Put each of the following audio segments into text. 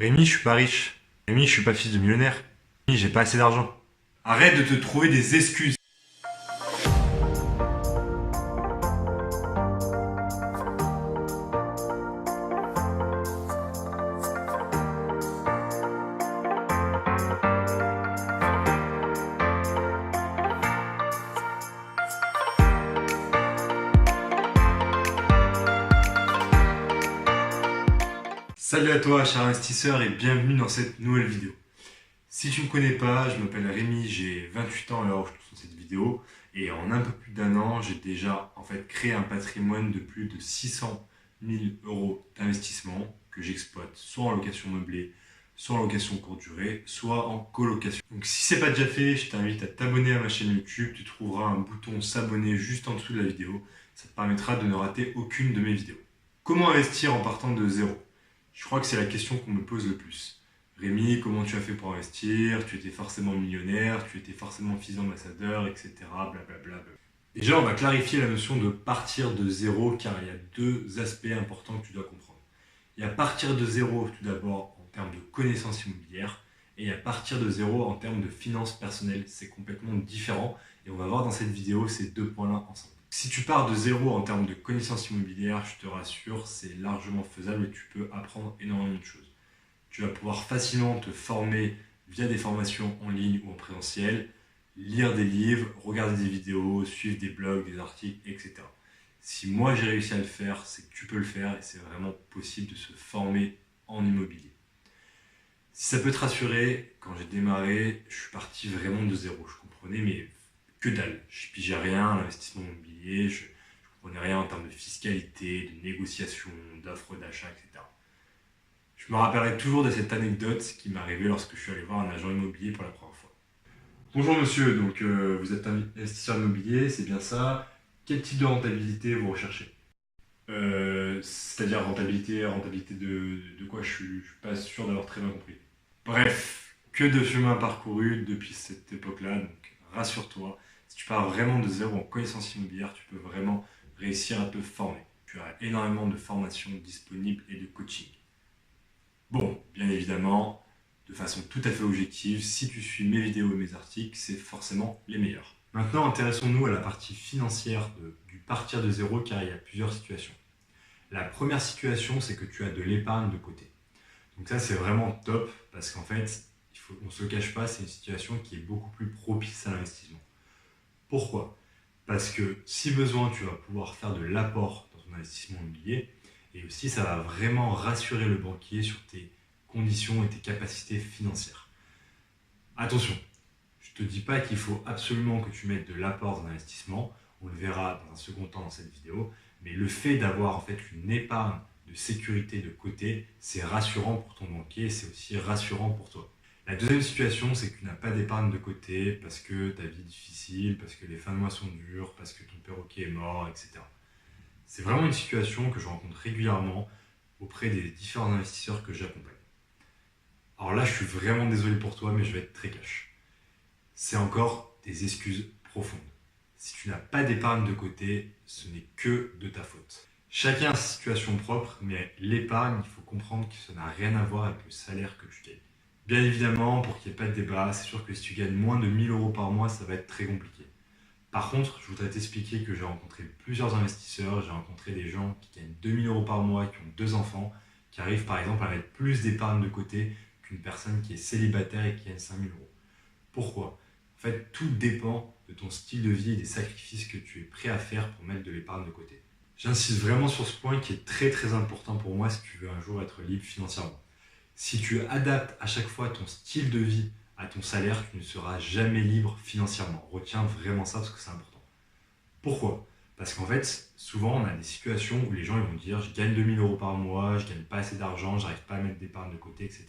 Rémi, je suis pas riche. Rémi, je suis pas fils de millionnaire. Rémi, j'ai pas assez d'argent. Arrête de te trouver des excuses. Salut à toi, cher investisseur, et bienvenue dans cette nouvelle vidéo. Si tu ne me connais pas, je m'appelle Rémi, j'ai 28 ans à l'heure où je tourne cette vidéo, et en un peu plus d'un an, j'ai déjà créé un patrimoine de plus de 600 000 euros d'investissement que j'exploite soit en location meublée, soit en location courte durée, soit en colocation. Donc si c'est pas déjà fait, je t'invite à t'abonner à ma chaîne YouTube, tu trouveras un bouton s'abonner juste en dessous de la vidéo, ça te permettra de ne rater aucune de mes vidéos. Comment investir en partant de zéro? Je crois que c'est la question qu'on me pose le plus. Rémi, comment tu as fait pour investir? Tu étais forcément millionnaire, tu étais forcément fils d'ambassadeur, etc. Blablabla. Déjà, on va clarifier la notion de partir de zéro, car il y a deux aspects importants que tu dois comprendre. Il y a partir de zéro, tout d'abord, en termes de connaissances immobilières, et il y a partir de zéro en termes de finances personnelles. C'est complètement différent, et on va voir dans cette vidéo ces deux points-là ensemble. Si tu pars de zéro en termes de connaissances immobilières, je te rassure, c'est largement faisable et tu peux apprendre énormément de choses. Tu vas pouvoir facilement te former via des formations en ligne ou en présentiel, lire des livres, regarder des vidéos, suivre des blogs, des articles, etc. Si moi j'ai réussi à le faire, c'est que tu peux le faire et c'est vraiment possible de se former en immobilier. Si ça peut te rassurer, quand j'ai démarré, je suis parti vraiment de zéro. Je comprenais mais que dalle. Je pigeais rien à l'investissement immobilier, je comprenais rien en termes de fiscalité, de négociation, d'offres d'achat, etc. Je me rappellerai toujours de cette anecdote qui m'est arrivée lorsque je suis allé voir un agent immobilier pour la première fois. Bonjour monsieur, donc vous êtes investisseur immobilier, c'est bien ça. Quel type de rentabilité vous recherchez? C'est-à-dire rentabilité de quoi? Je suis pas sûr d'avoir très bien compris. Bref, que de chemin parcouru depuis cette époque-là, donc rassure-toi, si tu pars vraiment de zéro en connaissance immobilière, tu peux vraiment réussir à te former. Tu as énormément de formations disponibles et de coaching. Bon, bien évidemment, de façon tout à fait objective, si tu suis mes vidéos et mes articles, c'est forcément les meilleurs. Maintenant, intéressons-nous à la partie financière du partir de zéro, car il y a plusieurs situations. La première situation, c'est que tu as de l'épargne de côté. Donc ça, c'est vraiment top, parce qu'en fait, on ne se cache pas, c'est une situation qui est beaucoup plus propice à l'investissement. Pourquoi? Parce que si besoin, tu vas pouvoir faire de l'apport dans ton investissement immobilier, et aussi ça va vraiment rassurer le banquier sur tes conditions et tes capacités financières. Attention, je ne te dis pas qu'il faut absolument que tu mettes de l'apport dans l'investissement, on le verra dans un second temps dans cette vidéo, mais le fait d'avoir en fait une épargne de sécurité de côté, c'est rassurant pour ton banquier, c'est aussi rassurant pour toi. La deuxième situation, c'est que tu n'as pas d'épargne de côté parce que ta vie est difficile, parce que les fins de mois sont dures, parce que ton perroquet est mort, etc. C'est vraiment une situation que je rencontre régulièrement auprès des différents investisseurs que j'accompagne. Alors là, je suis vraiment désolé pour toi, mais je vais être très cash. C'est encore des excuses profondes. Si tu n'as pas d'épargne de côté, ce n'est que de ta faute. Chacun a sa situation propre, mais l'épargne, il faut comprendre que ça n'a rien à voir avec le salaire que tu gagnes. Bien évidemment, pour qu'il n'y ait pas de débat, c'est sûr que si tu gagnes moins de 1000 euros par mois, ça va être très compliqué. Par contre, je voudrais t'expliquer que j'ai rencontré plusieurs investisseurs, j'ai rencontré des gens qui gagnent 2000 euros par mois, qui ont 2 enfants, qui arrivent par exemple à mettre plus d'épargne de côté qu'une personne qui est célibataire et qui gagne 5000 euros. Pourquoi? En fait, tout dépend de ton style de vie et des sacrifices que tu es prêt à faire pour mettre de l'épargne de côté. J'insiste vraiment sur ce point qui est très très important pour moi si tu veux un jour être libre financièrement. Si tu adaptes à chaque fois ton style de vie à ton salaire, tu ne seras jamais libre financièrement. Retiens vraiment ça parce que c'est important. Pourquoi? Parce qu'en fait, souvent on a des situations où les gens ils vont dire je gagne 2000 euros par mois, je gagne pas assez d'argent, j'arrive pas à mettre d'épargne de côté, etc.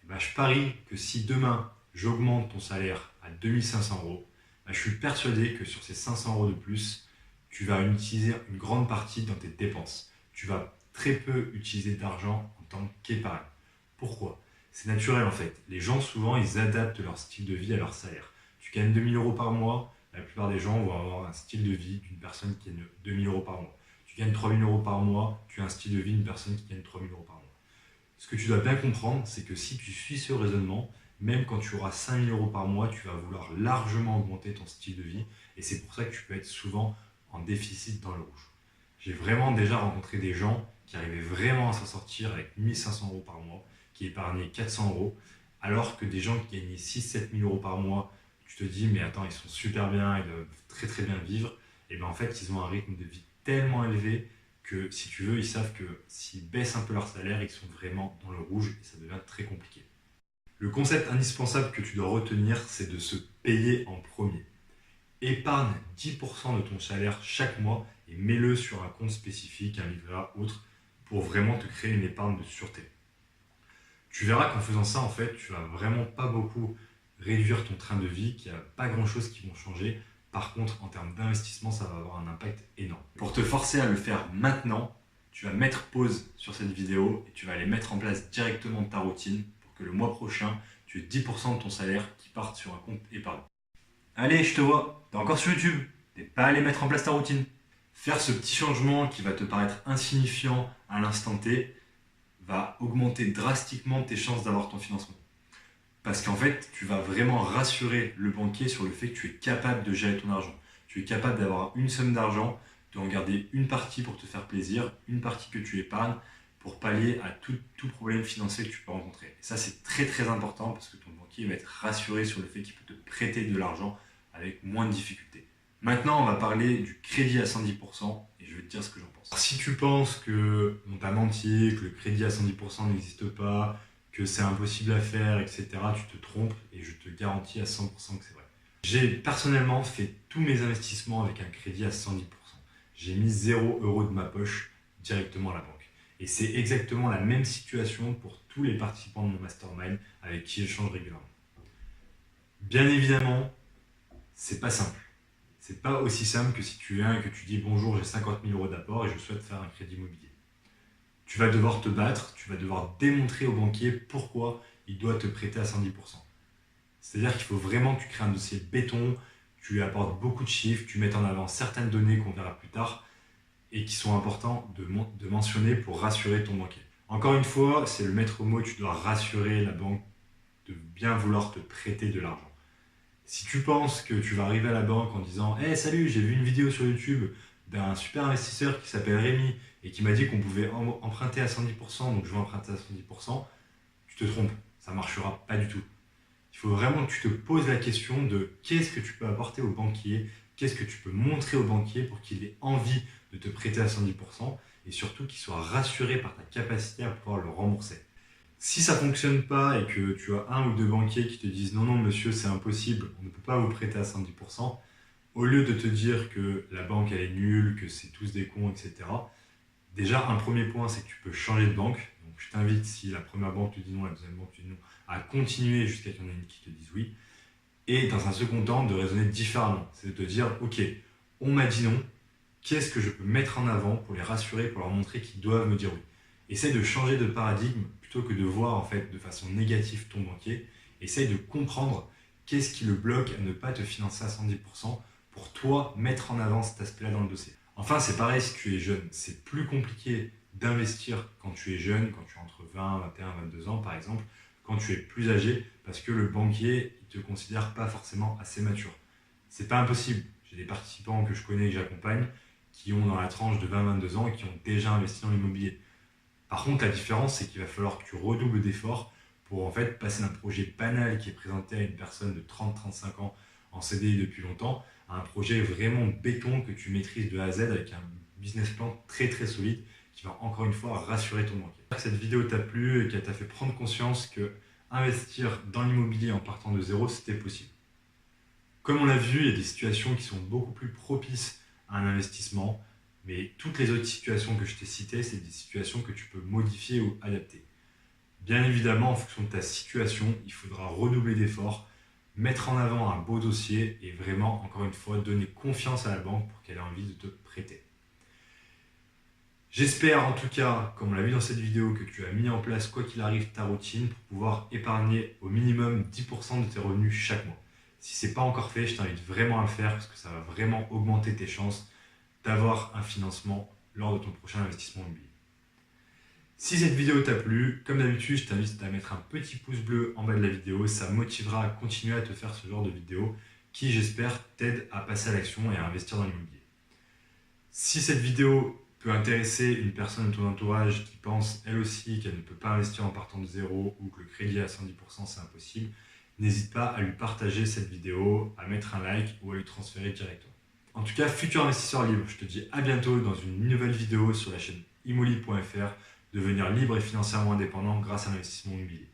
Et ben, je parie que si demain j'augmente ton salaire à 2500 euros, ben, je suis persuadé que sur ces 500 euros de plus, tu vas utiliser une grande partie dans tes dépenses. Tu vas très peu utiliser d'argent en tant qu'épargne. Pourquoi? C'est naturel en fait. Les gens souvent ils adaptent leur style de vie à leur salaire. Tu gagnes 2000 euros par mois, la plupart des gens vont avoir un style de vie d'une personne qui gagne 2000 euros par mois. Tu gagnes 3000 euros par mois, tu as un style de vie d'une personne qui gagne 3000 euros par mois. Ce que tu dois bien comprendre, c'est que si tu suis ce raisonnement, même quand tu auras 5 000 € par mois, tu vas vouloir largement augmenter ton style de vie et c'est pour ça que tu peux être souvent en déficit dans le rouge. J'ai vraiment déjà rencontré des gens qui arrivaient vraiment à s'en sortir avec 1 500 € par mois, qui épargnaient 400 €, alors que des gens qui gagnaient 6 000 à 7 000 € par mois, tu te dis mais attends, ils sont super bien, ils doivent très très bien vivre, et bien en fait ils ont un rythme de vie tellement élevé que si tu veux, ils savent que s'ils baissent un peu leur salaire, ils sont vraiment dans le rouge et ça devient très compliqué. Le concept indispensable que tu dois retenir, c'est de se payer en premier. Épargne 10% de ton salaire chaque mois et mets-le sur un compte spécifique, un livret A, autre, pour vraiment te créer une épargne de sûreté. Tu verras qu'en faisant ça, en fait, tu vas vraiment pas beaucoup réduire ton train de vie, qu'il n'y a pas grand-chose qui vont changer. Par contre, en termes d'investissement, ça va avoir un impact énorme. Pour te forcer à le faire maintenant, tu vas mettre pause sur cette vidéo et tu vas aller mettre en place directement ta routine pour que le mois prochain, tu aies 10% de ton salaire qui parte sur un compte épargne. Allez, je te vois, t'es encore sur YouTube, t'es pas allé mettre en place ta routine. Faire ce petit changement qui va te paraître insignifiant à l'instant T va augmenter drastiquement tes chances d'avoir ton financement. Parce qu'en fait, tu vas vraiment rassurer le banquier sur le fait que tu es capable de gérer ton argent. Tu es capable d'avoir une somme d'argent, de en garder une partie pour te faire plaisir, une partie que tu épargnes pour pallier à tout problème financier que tu peux rencontrer. Et ça, c'est très très important parce que ton banquier va être rassuré sur le fait qu'il peut te prêter de l'argent avec moins de difficultés. Maintenant, on va parler du crédit à 110% et je vais te dire ce que j'en pense. Si tu penses qu'on t'a menti, que le crédit à 110% n'existe pas, que c'est impossible à faire, etc., tu te trompes et je te garantis à 100% que c'est vrai. J'ai personnellement fait tous mes investissements avec un crédit à 110%. J'ai mis 0 € de ma poche directement à la banque. Et c'est exactement la même situation pour tous les participants de mon mastermind avec qui j'échange régulièrement. Bien évidemment, c'est pas simple. C'est pas aussi simple que si tu viens et que tu dis bonjour, j'ai 50 000 € d'apport et je souhaite faire un crédit immobilier. Tu vas devoir te battre, tu vas devoir démontrer au banquier pourquoi il doit te prêter à 110%. C'est-à-dire qu'il faut vraiment que tu crées un dossier béton, tu lui apportes beaucoup de chiffres, tu mettes en avant certaines données qu'on verra plus tard et qui sont importants de mentionner pour rassurer ton banquier. Encore une fois, c'est le maître mot, tu dois rassurer la banque de bien vouloir te prêter de l'argent. Si tu penses que tu vas arriver à la banque en disant « Hey, salut, j'ai vu une vidéo sur YouTube d'un super investisseur qui s'appelle Rémi et qui m'a dit qu'on pouvait emprunter à 110%, donc je vais emprunter à 110%, tu te trompes, ça ne marchera pas du tout. Il faut vraiment que tu te poses la question de qu'est-ce que tu peux apporter au banquier, qu'est-ce que tu peux montrer au banquier pour qu'il ait envie de te prêter à 110% et surtout qu'il soit rassuré par ta capacité à pouvoir le rembourser. Si ça ne fonctionne pas et que tu as un ou deux banquiers qui te disent « Non, non, monsieur, c'est impossible, on ne peut pas vous prêter à 110%, au lieu de te dire que la banque elle est nulle, que c'est tous des cons, etc. Déjà, un premier point, c'est que tu peux changer de banque. Donc, je t'invite, si la première banque te dit non, la deuxième banque te dit non, à continuer jusqu'à qu'il y en ait une qui te dise oui. Et dans un second temps, de raisonner différemment. C'est de te dire, ok, on m'a dit non, qu'est-ce que je peux mettre en avant pour les rassurer, pour leur montrer qu'ils doivent me dire oui. Essaye de changer de paradigme plutôt que de voir en fait de façon négative ton banquier. Essaye de comprendre qu'est-ce qui le bloque à ne pas te financer à 110% pour toi mettre en avant cet aspect-là dans le dossier. Enfin, c'est pareil si tu es jeune. C'est plus compliqué d'investir quand tu es jeune, quand tu es entre 20, 21, 22 ans par exemple, quand tu es plus âgé, parce que le banquier ne te considère pas forcément assez mature. C'est pas impossible. J'ai des participants que je connais et que j'accompagne qui ont dans la tranche de 20-22 ans et qui ont déjà investi dans l'immobilier. Par contre, la différence, c'est qu'il va falloir que tu redoubles d'efforts pour en fait passer d'un projet banal qui est présenté à une personne de 30-35 ans en CDI depuis longtemps à un projet vraiment béton que tu maîtrises de A à Z avec un business plan très très solide qui va encore une fois rassurer ton banquier. J'espère que cette vidéo t'a plu et qu'elle t'a fait prendre conscience que investir dans l'immobilier en partant de zéro, c'était possible. Comme on l'a vu, il y a des situations qui sont beaucoup plus propices à un investissement, mais toutes les autres situations que je t'ai citées, c'est des situations que tu peux modifier ou adapter. Bien évidemment, en fonction de ta situation, il faudra redoubler d'efforts, mettre en avant un beau dossier et vraiment, encore une fois, donner confiance à la banque pour qu'elle ait envie de te prêter. J'espère en tout cas, comme on l'a vu dans cette vidéo, que tu as mis en place, quoi qu'il arrive, ta routine pour pouvoir épargner au minimum 10% de tes revenus chaque mois. Si ce n'est pas encore fait, je t'invite vraiment à le faire parce que ça va vraiment augmenter tes chances d'avoir un financement lors de ton prochain investissement immobilier. Si cette vidéo t'a plu, comme d'habitude, je t'invite à mettre un petit pouce bleu en bas de la vidéo. Ça me motivera à continuer à te faire ce genre de vidéos qui, j'espère, t'aident à passer à l'action et à investir dans l'immobilier. Si cette vidéo peut intéresser une personne de ton entourage qui pense elle aussi qu'elle ne peut pas investir en partant de zéro ou que le crédit à 110% c'est impossible, n'hésite pas à lui partager cette vidéo, à mettre un like ou à lui transférer directement. En tout cas, futur investisseur libre, je te dis à bientôt dans une nouvelle vidéo sur la chaîne imoli.fr, devenir libre et financièrement indépendant grâce à l'investissement immobilier.